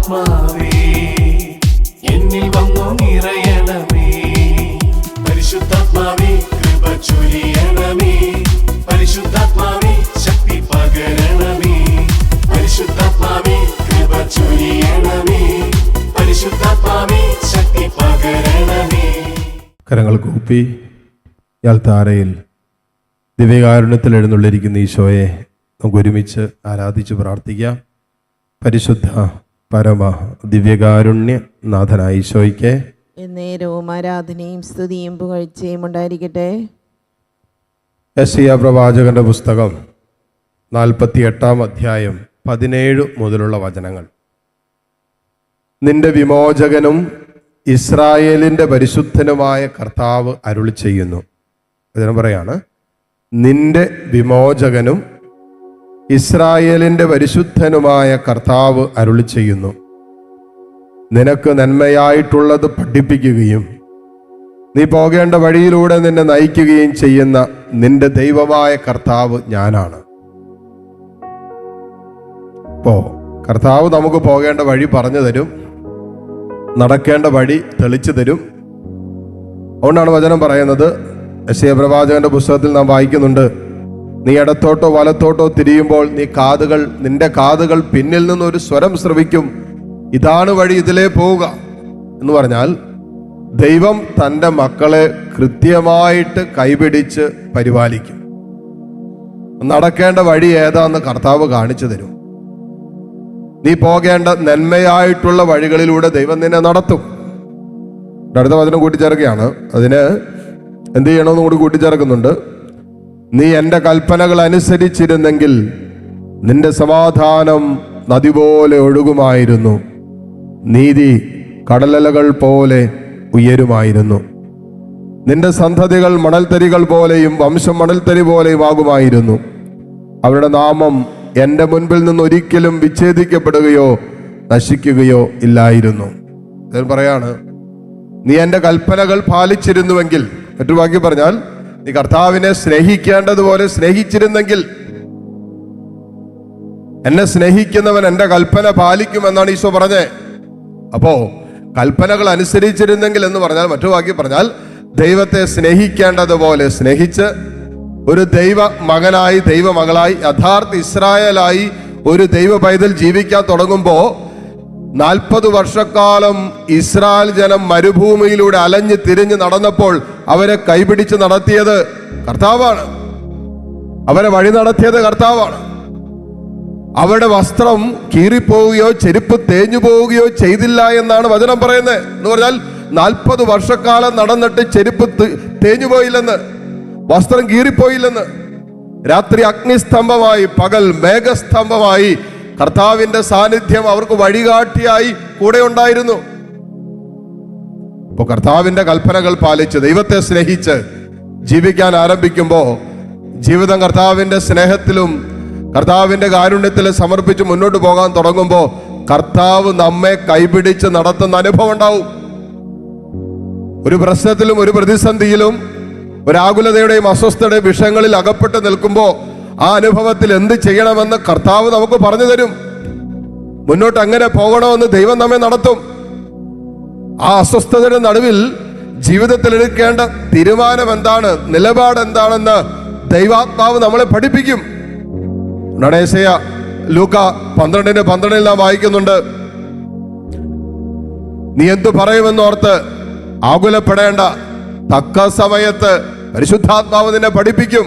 പരിശുദ്ധാത്മാവേ എന്നിൽ വന്നു നിറയണമേ. പരിശുദ്ധാത്മാവേ കൃപ ചൊരിയണമേ. പരിശുദ്ധാത്മാവേ ശക്തി പകരണമേ. പരിശുദ്ധാത്മാവേ കൃപ ചൊരിയണമേ. പരിശുദ്ധാത്മാവേ ശക്തി പകരണമേ. കരങ്ങൾ കൂപ്പി ഇയാൾ താരയിൽ ദിവ്യകാരുണ്യത്തിൽ എഴുന്നള്ളിരിക്കുന്ന ഈശോയെ നമുക്ക് ഒരുമിച്ച് ആരാധിച്ച് പ്രാർത്ഥിക്കാം. പരിശുദ്ധ പരമ ദിവ്യകാരുണ്യ നാഥനായ ഈശോയ്ക്ക് എന്നേരവും ആരാധനയും സ്തുതിയും പുകഴ്ചയും ഉണ്ടായിരിക്കട്ടെ. യെശയ്യാ പ്രവാചകന്റെ പുസ്തകം 48 അധ്യായം 17 മുതലുള്ള വചനങ്ങൾ. നിന്റെ വിമോചകനും ഇസ്രായേലിന്റെ പരിശുദ്ധനുമായ കർത്താവ് അരുളി ചെയ്യുന്നു. വചനം പറയാണ്, നിന്റെ വിമോചകനും ഇസ്രായേലിന്റെ പരിശുദ്ധനുമായ കർത്താവ് അരുളി ചെയ്യുന്നു, നിനക്ക് നന്മയായിട്ടുള്ളത് പഠിപ്പിക്കുകയും നീ പോകേണ്ട വഴിയിലൂടെ നിന്നെ നയിക്കുകയും ചെയ്യുന്ന നിന്റെ ദൈവമായ കർത്താവ് ഞാനാണ്. കർത്താവ് നമുക്ക് പോകേണ്ട വഴി പറഞ്ഞു തരും, നടക്കേണ്ട വഴി തെളിച്ചു തരും. അതുകൊണ്ടാണ് വചനം പറയുന്നത്, യെശയ്യാ പ്രവാചകന്റെ പുസ്തകത്തിൽ നാം വായിക്കുന്നുണ്ട്, നീ ഇടത്തോട്ടോ വലത്തോട്ടോ തിരിയുമ്പോൾ നിന്റെ കാതുകൾ പിന്നിൽ നിന്നൊരു സ്വരം ശ്രവിക്കും, ഇതാണ് വഴി, ഇതിലേ പോവുക എന്ന് പറഞ്ഞാൽ ദൈവം തൻ്റെ മക്കളെ കൃത്യമായിട്ട് കൈപിടിച്ച് പരിപാലിക്കും. നടക്കേണ്ട വഴി ഏതാന്ന് കർത്താവ് കാണിച്ചു തരും. നീ പോകേണ്ട നന്മയായിട്ടുള്ള വഴികളിലൂടെ ദൈവം നിന്നെ നടത്തും. അടുത്ത വചനം കൂട്ടിച്ചേർക്കുകയാണ്, അതിന് എന്ത് ചെയ്യണമെന്ന് കൂടി കൂട്ടിച്ചേർക്കുന്നുണ്ട്. നീ എൻ്റെ കൽപ്പനകൾ അനുസരിച്ചിരുന്നെങ്കിൽ നിന്റെ സമാധാനം നദി പോലെ ഒഴുകുമായിരുന്നു, നീതി കടലലകൾ പോലെ ഉയരുമായിരുന്നു. നിന്റെ സന്തതികൾ മണൽത്തരികൾ പോലെയും വംശം മണൽത്തരി പോലെയും ആകുമായിരുന്നു. അവരുടെ നാമം എൻ്റെ മുൻപിൽ നിന്ന് ഒരിക്കലും വിച്ഛേദിക്കപ്പെടുകയോ നശിക്കുകയോ ഇല്ലായിരുന്നു. ഞാൻ പറയാണ്, നീ എൻ്റെ കൽപ്പനകൾ പാലിച്ചിരുന്നുവെങ്കിൽ, മറ്റൊരു വാക്യം പറഞ്ഞാൽ നീ കർത്താവിനെ സ്നേഹിക്കേണ്ടതുപോലെ സ്നേഹിച്ചിരുന്നെങ്കിൽ, എന്നെ സ്നേഹിക്കുന്നവൻ എൻ്റെ കൽപ്പന പാലിക്കുമെന്നാണ് ഈശോ പറഞ്ഞത്. അപ്പോ കൽപ്പനകൾ അനുസരിച്ചിരുന്നെങ്കിൽ എന്ന് പറഞ്ഞാൽ, മറ്റു വാക്യം പറഞ്ഞാൽ ദൈവത്തെ സ്നേഹിക്കേണ്ടതുപോലെ സ്നേഹിച്ച് ഒരു ദൈവ മകനായി ദൈവ മകളായി യഥാർത്ഥ ഇസ്രായേലായി ഒരു ദൈവ പൈതൽ ജീവിക്കാൻ തുടങ്ങുമ്പോൾ 40 വർഷക്കാലം ഇസ്രായേൽ ജനം മരുഭൂമിയിലൂടെ അലഞ്ഞ് തിരിഞ്ഞ് നടന്നപ്പോൾ അവരെ കൈപിടിച്ച് നടത്തിയത് കർത്താവാണ്. അവരെ വഴി നടത്തിയത് കർത്താവാണ്. അവരുടെ വസ്ത്രം കീറിപ്പോവുകയോ ചെരുപ്പ് തേഞ്ഞു പോവുകയോ ചെയ്തില്ല എന്നാണ് വചനം പറയുന്നത്. എന്ന് പറഞ്ഞാൽ 40 വർഷക്കാലം നടന്നിട്ട് ചെരുപ്പ് തേഞ്ഞു പോയില്ലെന്ന്, വസ്ത്രം കീറിപ്പോയില്ലെന്ന്. രാത്രി അഗ്നിസ്തംഭമായി, പകൽ മേഘസ്തംഭമായി കർത്താവിന്റെ സാന്നിധ്യം അവർക്ക് വഴികാട്ടിയായി കൂടെ ഉണ്ടായിരുന്നു. അപ്പോൾ കർത്താവിന്റെ കൽപ്പനകൾ പാലിച്ച് ദൈവത്തെ സ്നേഹിച്ച് ജീവിക്കാൻ ആരംഭിക്കുമ്പോൾ ജീവിതം കർത്താവിന്റെ സ്നേഹത്തിലും കർത്താവിന്റെ കാരുണ്യത്തിലും സമർപ്പിച്ച് മുന്നോട്ട് പോകാൻ തുടങ്ങുമ്പോൾ കർത്താവ് നമ്മെ കൈപിടിച്ച് നടത്തുന്ന അനുഭവം ഉണ്ടാവും. ഒരു പ്രശ്നത്തിലും ഒരു പ്രതിസന്ധിയിലും ഒരാകുലതയുടെയും അസ്വസ്ഥതയുടെയും വിഷയങ്ങളിൽ അകപ്പെട്ട് നിൽക്കുമ്പോൾ ആ അനുഭവത്തിൽ എന്ത് ചെയ്യണമെന്ന് കർത്താവ് നമുക്ക് പറഞ്ഞു തരും. മുന്നോട്ട് അങ്ങനെ പോകണമെന്ന് ദൈവം നമ്മെ നടത്തും. ആ അസ്വസ്ഥതയുടെ നടുവിൽ ജീവിതത്തിൽ എടുക്കേണ്ട തീരുമാനം എന്താണ്, നിലപാട് എന്താണെന്ന് ദൈവാത്മാവ് നമ്മളെ പഠിപ്പിക്കും. യേശയ്യാ ലൂക്ക 12:12 നാം വായിക്കുന്നുണ്ട്, നീ എന്തു പറയുമെന്നോർത്ത് ആകുലപ്പെടേണ്ട, തക്ക സമയത്ത് പരിശുദ്ധാത്മാവ് നിന്നെ പഠിപ്പിക്കും.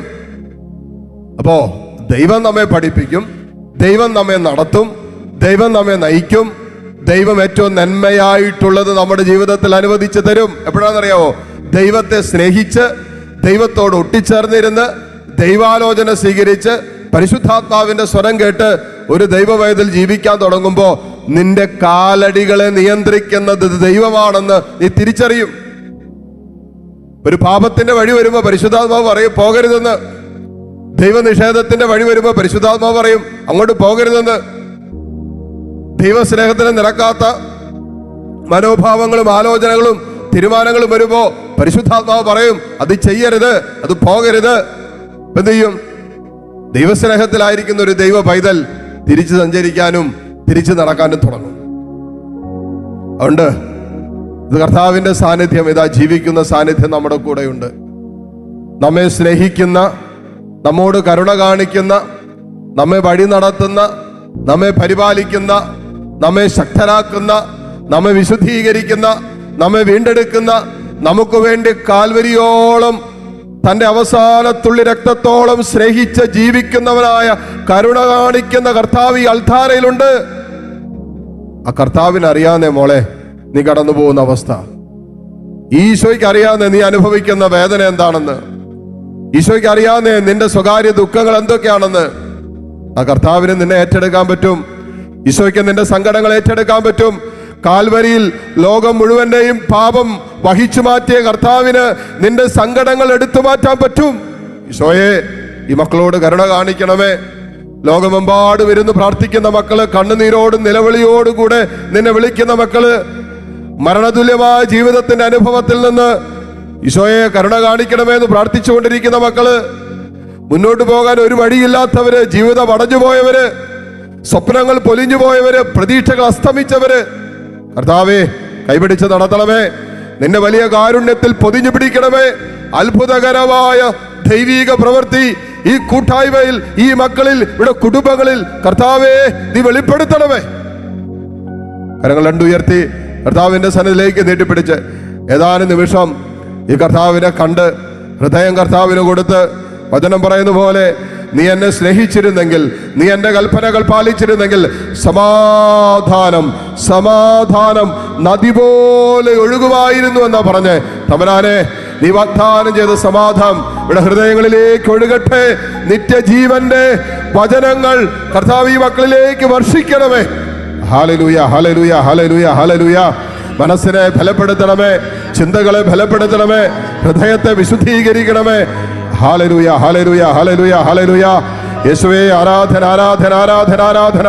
അപ്പോ ദൈവം നമ്മെ പഠിപ്പിക്കും, ദൈവം നമ്മെ നടത്തും, ദൈവം നമ്മെ നയിക്കും. ദൈവം ഏറ്റവും നന്മയായിട്ടുള്ളത് നമ്മുടെ ജീവിതത്തിൽ അനുവദിച്ചു തരും. എപ്പോഴാണെന്നറിയാവോ? ദൈവത്തെ സ്നേഹിച്ച് ദൈവത്തോട് ഒട്ടിച്ചേർന്നിരുന്ന് ദൈവാലോചന സ്വീകരിച്ച് പരിശുദ്ധാത്മാവിന്റെ സ്വരം കേട്ട് ഒരു ദൈവവേദൽ ജീവിക്കാൻ തുടങ്ങുമ്പോൾ നിന്റെ കാലടികളെ നിയന്ത്രിക്കുന്നത് ദൈവമാണെന്ന് നീ തിരിച്ചറിയും. ഒരു പാപത്തിന്റെ വഴി വരുമ്പോ പരിശുദ്ധാത്മാവ് പറയും പോകരുതെന്ന്. ദൈവനിഷേധത്തിന്റെ വഴി വരുമ്പോ പരിശുദ്ധാത്മാവ് പറയും അങ്ങോട്ട് പോകരുതെന്ന്. ദൈവസ്നേഹത്തിന് നിരക്കാത്ത മനോഭാവങ്ങളും ആലോചനകളും തീരുമാനങ്ങളും വരുമ്പോ പരിശുദ്ധാത്മാവ് പറയും അത് ചെയ്യരുത്, അത് പോകരുത്. എന്ത് ചെയ്യും? ദൈവസ്നേഹത്തിലായിരിക്കുന്ന ഒരു ദൈവ പൈതൽ തിരിച്ചു സഞ്ചരിക്കാനും തിരിച്ചു നടക്കാനും തുടങ്ങും. അതുകൊണ്ട് ഇത് കർത്താവിന്റെ സാന്നിധ്യം, ഇതാ ജീവിക്കുന്ന സാന്നിധ്യം നമ്മുടെ കൂടെയുണ്ട്. നമ്മെ സ്നേഹിക്കുന്ന, നമ്മോട് കരുണ കാണിക്കുന്ന, നമ്മെ വഴി നടത്തുന്ന, നമ്മെ പരിപാലിക്കുന്ന, നമ്മെ ശക്തരാക്കുന്ന, നമ്മെ വിശുദ്ധീകരിക്കുന്ന, നമ്മെ വീണ്ടെടുക്കുന്ന, നമുക്ക് വേണ്ടി കാൽവരിയോളം തന്റെ അവസാനത്തുള്ളി രക്തത്തോളം സ്നേഹിച്ച് ജീവിക്കുന്നവനായ കരുണ കാണിക്കുന്ന കർത്താവ് ഈ അൾത്താരയിലുണ്ട്. ആ കർത്താവിന് അറിയാന്നേ മോളെ നീ കടന്നു പോകുന്ന അവസ്ഥ. ഈശോയ്ക്ക് അറിയാന്നേ നീ അനുഭവിക്കുന്ന വേദന എന്താണെന്ന്. ഈശോയ്ക്ക് അറിയാന്നേ നിന്റെ സ്വകാര്യ ദുഃഖങ്ങൾ എന്തൊക്കെയാണെന്ന്. ആ കർത്താവിന് നിന്നെ ഏറ്റെടുക്കാൻ പറ്റും. ഈശോയ്ക്ക് നിന്റെ സങ്കടങ്ങൾ ഏറ്റെടുക്കാൻ പറ്റും. കാൽവരിയിൽ ലോകം മുഴുവന്റെയും പാപം വഹിച്ചു മാറ്റിയ കർത്താവിന് നിന്റെ സങ്കടങ്ങൾ എടുത്തു മാറ്റാൻ പറ്റും. ഈശോയെ, ഈ മക്കളോട് കരുണ കാണിക്കണമേ. ലോകമെമ്പാടും ഇരുന്ന് പ്രാർത്ഥിക്കുന്ന മക്കള്, കണ്ണുനീരോടും നിലവിളിയോടും കൂടെ നിന്നെ വിളിക്കുന്ന മക്കള്, മരണതുല്യമായ ജീവിതത്തിന്റെ അനുഭവത്തിൽ നിന്ന് ഈശോയെ കരുണ കാണിക്കണമേ എന്ന് പ്രാർത്ഥിച്ചുകൊണ്ടിരിക്കുന്ന മക്കള്, മുന്നോട്ട് പോകാൻ ഒരു വഴിയില്ലാത്തവര്, ജീവിതം അടഞ്ഞുപോയവര്, സ്വപ്നങ്ങൾ പൊലിഞ്ഞുപോയവര്, പ്രതീക്ഷകൾ അസ്തമിച്ചവര്, കർത്താവേ കൈപിടിച്ച് നടത്തണമേ. നിന്റെ വലിയ കാരുണ്യത്തിൽ പൊതിഞ്ഞു പിടിക്കണമേ. അത്ഭുതകരമായ ദൈവീക പ്രവൃത്തി ഈ കൂട്ടായ്മയിൽ, ഈ മക്കളിൽ, ഇവിടെ കുടുംബങ്ങളിൽ കർത്താവേ നീ വെളിപ്പെടുത്തണമേ. കരങ്ങൾ രണ്ടുയർത്തി കർത്താവിന്റെ സന്നിധിയിലേക്ക് നീട്ടിപ്പിടിച്ച് ഏതാനും നിമിഷം ഈ കർത്താവിനെ കണ്ട് ഹൃദയം കർത്താവിന് കൊടുത്ത് വചനം പറയുന്ന പോലെ, നീ എന്നെ സ്നേഹിച്ചിരുന്നെങ്കിൽ, നീ എന്റെ കൽപ്പനകൾ പാലിച്ചിരുന്നെങ്കിൽ സമാധാനം സമാധാനം നദി പോലെ ഒഴുകുമായിരുന്നു എന്നാ പറഞ്ഞ്. തമ്പുരാനെ, നീ വാഗ്ദാനം ചെയ്ത സമാധാനം ഇവിടെ ഹൃദയങ്ങളിലേക്ക് ഒഴുകട്ടെ. നിത്യജീവന്റെ വചനങ്ങൾ കർത്താവ് ഈ മക്കളിലേക്ക് വർഷിക്കണമേ. ഹല്ലേലൂയ, ഹല്ലേലൂയ, ഹല്ലേലൂയ, ഹല്ലേലൂയ. മനസ്സിനെ ബലപ്പെടുത്തണമേ, ചിന്തകളെ ബലപ്പെടുത്തണമേ, ഹൃദയത്തെ വിശുദ്ധീകരിക്കണമേ. ഹല്ലേലൂയ, ഹല്ലേലൂയ, ഹല്ലേലൂയ, ഹല്ലേലൂയ. യേശുവേ ആരാധന, ആരാധന, ആരാധന, ആരാധന.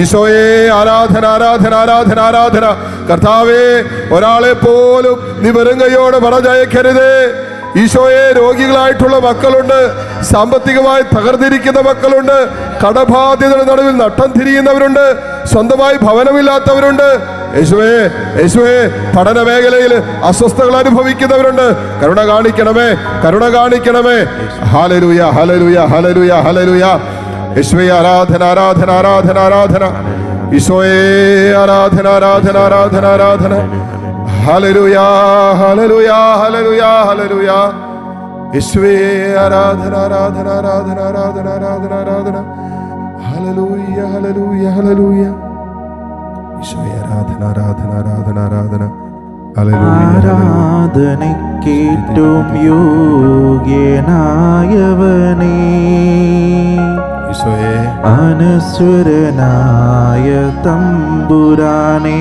ഈശോയെ ആരാധന, ആരാധന, ആരാധന, ആരാധന. കർത്താവേ, ഒരാളെ പോലും നീ വെറുങ്കയോട് പറഞ്ഞയക്കരുതേ. ഈശോയെ, രോഗികളായിട്ടുള്ള മക്കളുണ്ട്, സാമ്പത്തികമായി തകർന്നിരിക്കുന്ന മക്കളുണ്ട്, കടബാധ്യതയുടെ നടുവിൽ നട്ടം തിരിയുന്നവരുണ്ട്, സ്വന്തമായി ഭവനമില്ലാത്തവരുണ്ട്. യേശുവേ, യേശുവേ, പഠന മേഖലയിൽ അസ്വസ്ഥതകൾ അനുഭവിക്കുന്നവരുണ്ട്. കരുണ കാണിക്കണമേ, കരുണ കാണിക്കണമേ. ഹല്ലേലൂയ, ഹല്ലേലൂയ, ഹല്ലേലൂയ, ഹല്ലേലൂയ. യേശുവേ ആരാധന, ആരാധന, ആരാധന, ആരാധന. ഈശോയെ ആരാധന, ആരാധന, ആരാധന, ആരാധന. ഹല്ലേലൂയ, ഹല്ലേലൂയ, ഹല്ലേലൂയ, ഹല്ലേലൂയ. യേശുവേ ആരാധന, ആരാധന, ആരാധന, ആരാധന, ആരാധന, ആരാധന. ഹല്ലേലൂയ, ഹല്ലേലൂയ, ഹല്ലേലൂയ. ഈശോയെ ആരാധന, ആരാധന, ആരാധന, ആരാധന. ആരാധനയ്ക്കേറ്റവും യോഗ്യനായവനേ, ഈശോയെ അനശ്വരനായ തമ്പുരാനേ,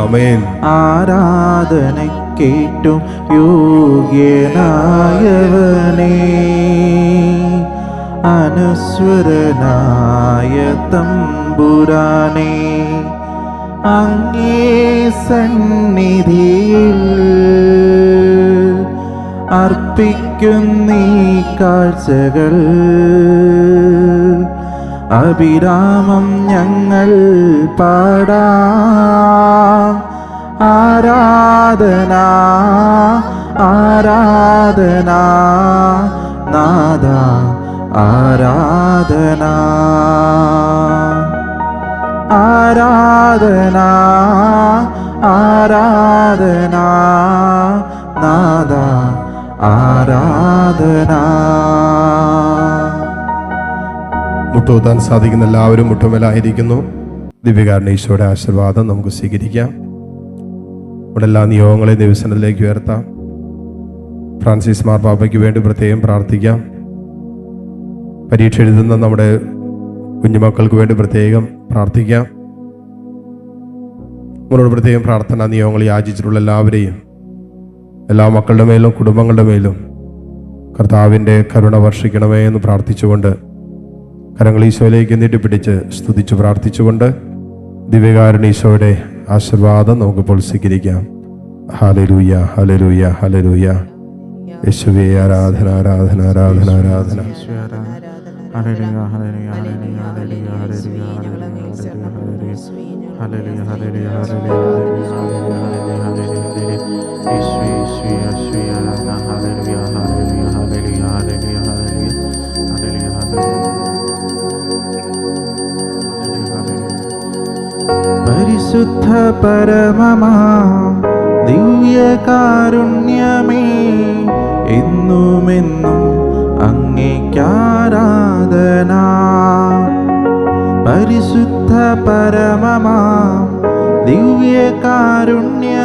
ആമേൻ. ആരാധനയ്ക്കേറ്റവും യോഗ്യനായവനേ, അനശ്വരനായ തമ്പുരാനേ, അങ്ങേ സന്നിധിയിൽ അർപ്പിക്കുന്നീ കാഴ്ചകൾ അഭിരാമം ഞങ്ങൾ പാടാം. ആരാധന, ആരാധന, നാദ ആരാധന, ആരാധന, ആരാധന, നാദ ആരാധന. മുട്ടുകുത്താൻ സാധിക്കുന്ന എല്ലാവരും മുട്ടുമേലായിരിക്കുന്നു. ദിവ്യകാരുണ്യ ഈശോയുടെ ആശീർവാദം നമുക്ക് സ്വീകരിക്കാം. ഇവിടെ എല്ലാ നിയോഗങ്ങളെയും ദൈവസന്നിധിയിലേക്ക് ഉയർത്താം. ഫ്രാൻസിസ് മാർപ്പാപ്പയ്ക്ക് വേണ്ടി പ്രത്യേകം പ്രാർത്ഥിക്കാം. പരീക്ഷ എഴുതുന്ന നമ്മുടെ കുഞ്ഞുമക്കൾക്ക് വേണ്ടി പ്രത്യേകം പ്രാർത്ഥിക്കാം. നമ്മളോട് പ്രത്യേകം പ്രാർത്ഥന നിയോഗങ്ങൾ യാചിച്ചിട്ടുള്ള എല്ലാവരെയും, എല്ലാ മക്കളുടെ മേലും കുടുംബങ്ങളുടെ മേലും കർത്താവിൻ്റെ കരുണ വർഷിക്കണമേ എന്ന് പ്രാർത്ഥിച്ചുകൊണ്ട് കരങ്ങൾ ഈശോയിലേക്ക് നീട്ടിപ്പിടിച്ച് സ്തുതിച്ച് പ്രാർത്ഥിച്ചുകൊണ്ട് ദിവ്യകാരുണ്യ ഈശോയുടെ ആശീർവാദം നമുക്കിപ്പോൾ സ്വീകരിക്കാം. ഹല്ലേലൂയ, ഹല്ലേലൂയ, ഹല്ലേലൂയ. യേശുവേ ആരാധന, ആരാധന, ആരാധന, ആരാധന. ഹല്ലേലൂയ, ഹല്ലേലൂയ, ഹല്ലേലൂയ, ഹല്ലേലൂയ, ഹല്ലേലൂയ, ഹല്ലേലൂയ, ഹല്ലേലൂയ, ഹല്ലേലൂയ. ഹല്ലേലൂയ ഹല്ലേലൂയ ഹല്ലേലൂയ ഹല്ലേലൂയ ഹല്ലേലൂയ യേശുവേ യേശുവേ യേശുവേ ഹല്ലേലൂയ ഹല്ലേലൂയ ഹല്ലേലൂയ ഹല്ലേലൂയ ഹല്ലേലൂയ ഹല്ലേലൂയ. പരിശുദ്ധ പരമമാം ദിവ്യകാരുണ്യമേ, എന്നുമെന്നും അങ്ങേക്കാരാധന. പരിശുദ്ധ പരമമാം ദിവ്യകാരുണ്യമേ,